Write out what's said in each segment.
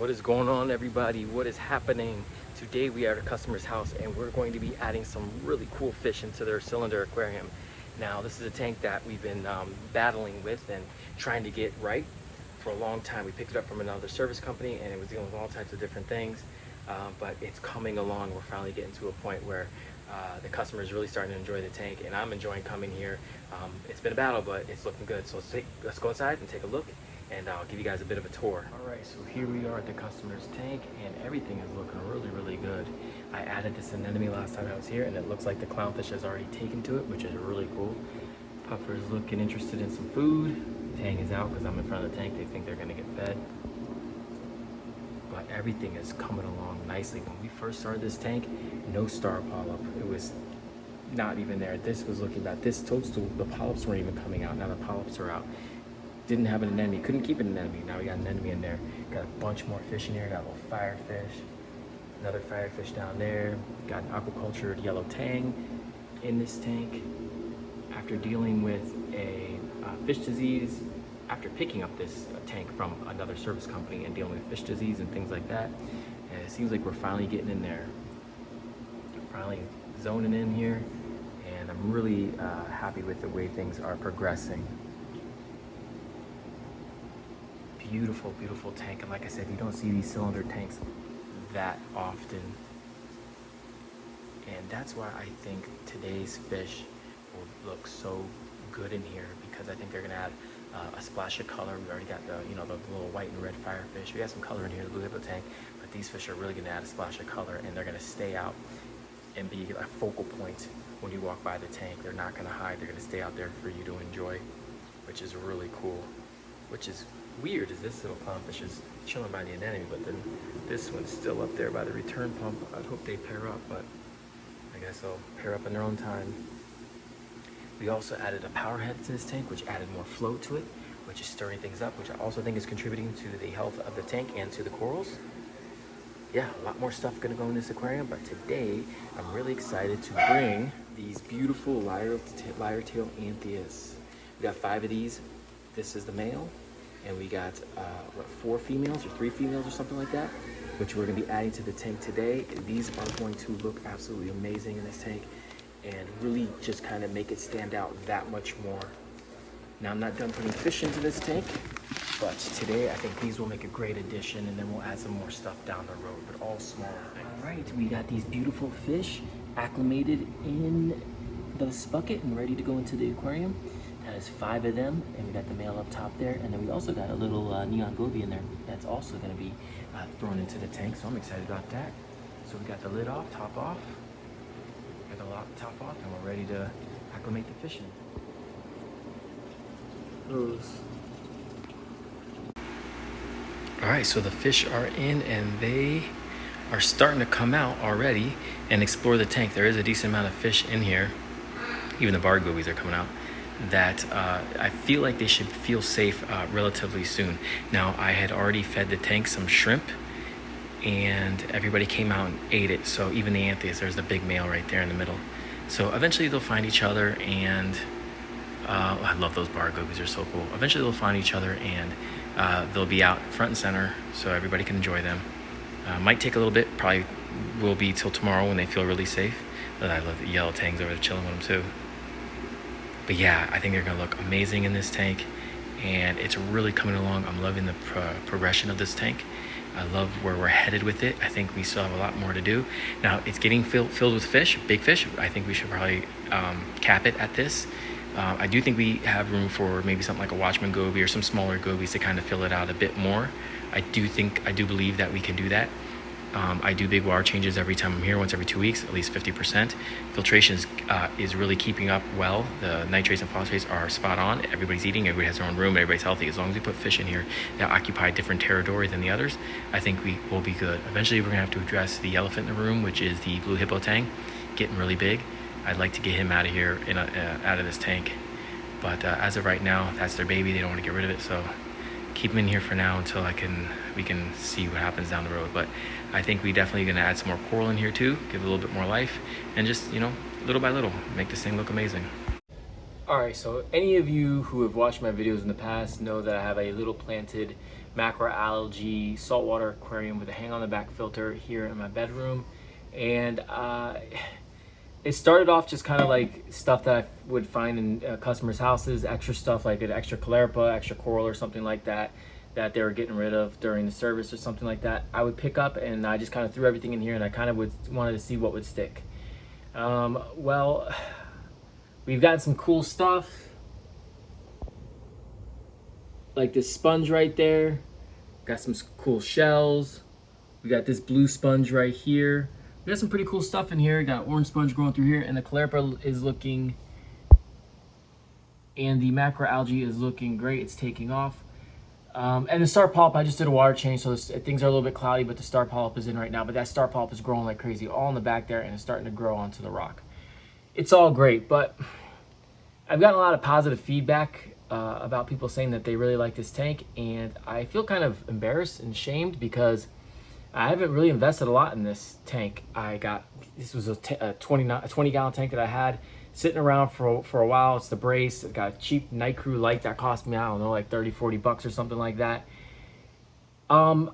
What is going on, everybody? What is happening? Today we are at a customer's house and we're going to be adding some really cool fish into their cylinder aquarium. Now this is a tank that we've been battling with and trying to get right for a long time. We picked it up from another service company and it was dealing with all types of different things, but it's coming along. We're finally getting to a point where the customer is really starting to enjoy the tank, and I'm enjoying coming here. It's been a battle, but it's looking good. So let's go inside and take a look, and I'll give you guys a bit of a tour. All right, so here we are at the customer's tank, and everything is looking really good. I added this anemone last time I was here, and it looks like the clownfish has already taken to it, which is really cool. Puffer's looking interested in some food. Tang is out because I'm in front of the tank. They think they're gonna get fed. But everything is coming along nicely. When we first started this tank, no star polyp. It was not even there. This was looking bad. This toadstool, the polyps weren't even coming out. Now the polyps are out. Didn't have an anemone. Couldn't keep an anemone. Now we got an anemone in there. Got a bunch more fish in here. Got a little firefish. Another firefish down there. Got an aquacultured yellow tang in this tank. After dealing with a fish disease, after picking up this tank from another service company and dealing with fish disease and things like that, and it seems like we're finally getting in there. Finally zoning in here, and I'm really happy with the way things are progressing. Beautiful, beautiful tank, and like I said, you don't see these cylinder tanks that often, and that's why I think today's fish will look so good in here, because I think they're gonna add a splash of color. We already got the the little white and red firefish. We got some color in here, the blue hippo tank, but these fish are really gonna add a splash of color, and they're gonna stay out and be a focal point when you walk by the tank. They're not gonna hide. They're gonna stay out there for you to enjoy, which is really cool. Which is weird, is this little clownfish is chilling by the anemone, but then this one's still up there by the return pump. I'd hope they pair up, but I guess they'll pair up in their own time. We also added a power head to this tank, which added more flow to it, which is stirring things up, which I also think is contributing to the health of the tank and to the corals. Yeah, a lot more stuff gonna go in this aquarium, but today I'm really excited to bring these beautiful lyre tail antheas. We got 5 of these. This is the male, and we got 4 females or 3 females or something like that, which we're gonna be adding to the tank today. These are going to look absolutely amazing in this tank and really just kind of make it stand out that much more. Now, I'm not done putting fish into this tank, but today I think these will make a great addition, and then we'll add some more stuff down the road, but all small. All right, we got these beautiful fish acclimated in this bucket and ready to go into the aquarium. That is 5 of them, and we got the male up top there, and then we also got a little neon goby in there that's also gonna be thrown into the tank, so I'm excited about that. So we got the lid off, top off, got the top off, and we're ready to acclimate the fish in. All right, so the fish are in, and they are starting to come out already and explore the tank. There is a decent amount of fish in here. Even the bar gobies are coming out. That I feel like they should feel safe relatively soon. Now, I had already fed the tank some shrimp, and everybody came out and ate it. So even the antheas, there's the big male right there in the middle. So eventually they'll find each other, and I love those bar gobies, they're so cool. Eventually they'll find each other, and they'll be out front and center so everybody can enjoy them. Might take a little bit, probably will be till tomorrow when they feel really safe. But I love the yellow tangs over there chilling with them too. But yeah, I think they're gonna look amazing in this tank, and it's really coming along. I'm loving the progression of this tank. I love where we're headed with it. I think we still have a lot more to do. Now, it's getting filled with fish, big fish. I think we should probably cap it at this. I do think we have room for maybe something like a Watchman goby or some smaller gobies to kind of fill it out a bit more. I do believe that we can do that. I do big water changes every time I'm here, once every 2 weeks, at least 50%. Filtration is really keeping up well. The nitrates and phosphates are spot on. Everybody's eating, everybody has their own room, everybody's healthy. As long as we put fish in here that occupy different territory than the others, I think we will be good. Eventually, we're gonna have to address the elephant in the room, which is the blue hippo tang, getting really big. I'd like to get him out of here, out of this tank. But as of right now, that's their baby. They don't want to get rid of it, so keep him in here for now until we can see what happens down the road. But I think we definitely gonna add some more coral in here too, give it a little bit more life, and just little by little make this thing look amazing. Alright, so any of you who have watched my videos in the past know that I have a little planted macroalgae saltwater aquarium with a hang on the back filter here in my bedroom. And it started off just kind of like stuff that I would find in customers' houses, extra stuff like an extra caulerpa, extra coral or something like that that they were getting rid of during the service or something like that. I would pick up and I just kind of threw everything in here, and I kind of wanted to see what would stick. Well, we've got some cool stuff like this sponge right there. Got some cool shells. We got this blue sponge right here. We got some pretty cool stuff in here. Got orange sponge growing through here, and the caulerpa is looking, and the macroalgae is looking great. It's taking off. And the star polyp, I just did a water change, so things are a little bit cloudy, but the star polyp is in right now. But that star polyp is growing like crazy all in the back there, and it's starting to grow onto the rock. It's all great, but I've gotten a lot of positive feedback about people saying that they really like this tank, and I feel kind of embarrassed and shamed because I haven't really invested a lot in this tank. This was a 20 gallon tank that I had sitting around for a while. It's the Brace. It got a cheap night crew light that cost me, I don't know, like 30-40 bucks or something like that. I'm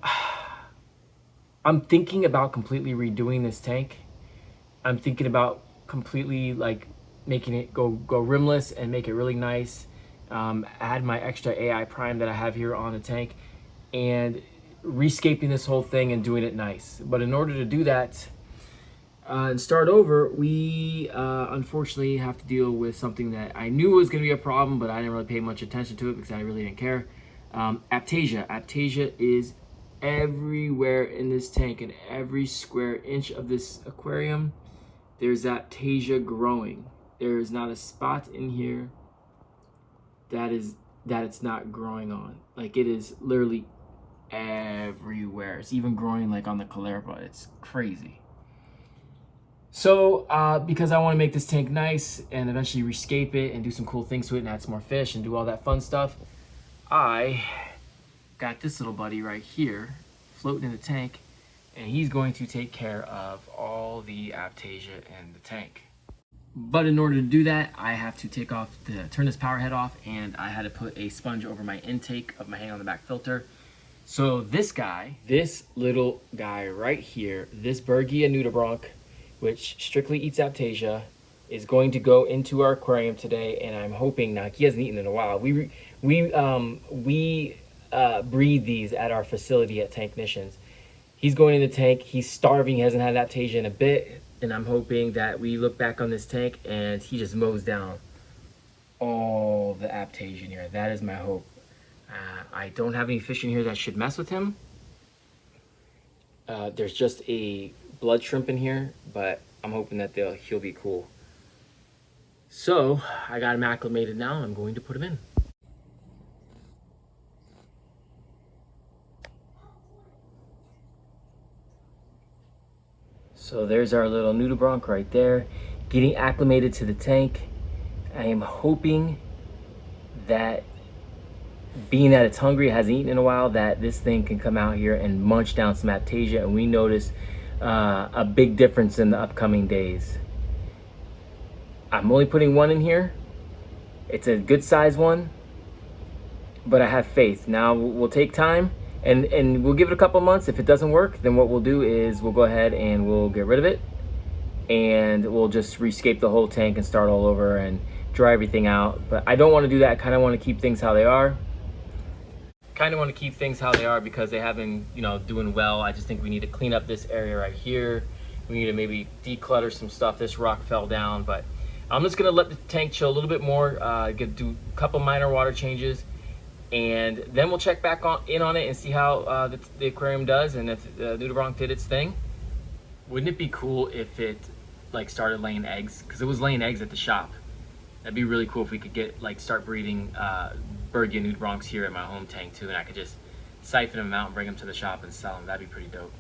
thinking about completely redoing this tank. I'm thinking about completely like making it go rimless and make it really nice. Add my extra AI prime that I have here on the tank and rescaping this whole thing and doing it nice. But in order to do that and start over, we unfortunately have to deal with something that I knew was going to be a problem, but I didn't really pay much attention to it because I really didn't care. Aptasia. Aptasia is everywhere in this tank. In every square inch of this aquarium, there's Aptasia growing. There is not a spot in here that it's not growing on. Like, it is literally everywhere. It's even growing like on the caulerpa. It's crazy. So because I want to make this tank nice and eventually rescape it and do some cool things to it and add some more fish and do all that fun stuff, I got this little buddy right here floating in the tank, and he's going to take care of all the Aptasia in the tank. But in order to do that, I have to turn this power head off, and I had to put a sponge over my intake of my hang on the back filter. So this little guy right here, this Bergia nudibranch, which strictly eats Aptasia, is going to go into our aquarium today, and I'm hoping, now he hasn't eaten in a while. We breed these at our facility at Tanknitions. He's going in the tank. He's starving. He hasn't had Aptasia in a bit, and I'm hoping that we look back on this tank and he just mows down all the Aptasia in here. That is my hope. I don't have any fish in here that should mess with him. There's just a blood shrimp in here, but I'm hoping that he'll be cool. So I got him acclimated now. I'm going to put him in. So there's our little nudibranch right there, getting acclimated to the tank. I am hoping that, being that it's hungry, it hasn't eaten in a while, that this thing can come out here and munch down some Aptasia, and we notice a big difference in the upcoming days. I'm only putting one in here. It's a good size one, but I have faith. Now we'll take time and we'll give it a couple months. If it doesn't work, then what we'll do is we'll go ahead and we'll get rid of it, and we'll just rescape the whole tank and start all over and dry everything out. But I don't want to do that. I kind of want to keep things how they are. Because they have been, doing well. I just think we need to clean up this area right here. We need to maybe declutter some stuff. This rock fell down, but I'm just gonna let the tank chill a little bit more, do a couple minor water changes, and then we'll check back in on it and see how the aquarium does, and if the nudibranch did its thing. Wouldn't it be cool if it started laying eggs? Because it was laying eggs at the shop. That'd be really cool if we could start breeding Bergia nudibranchs here at my home tank too, and I could just siphon them out and bring them to the shop and sell them. That'd be pretty dope.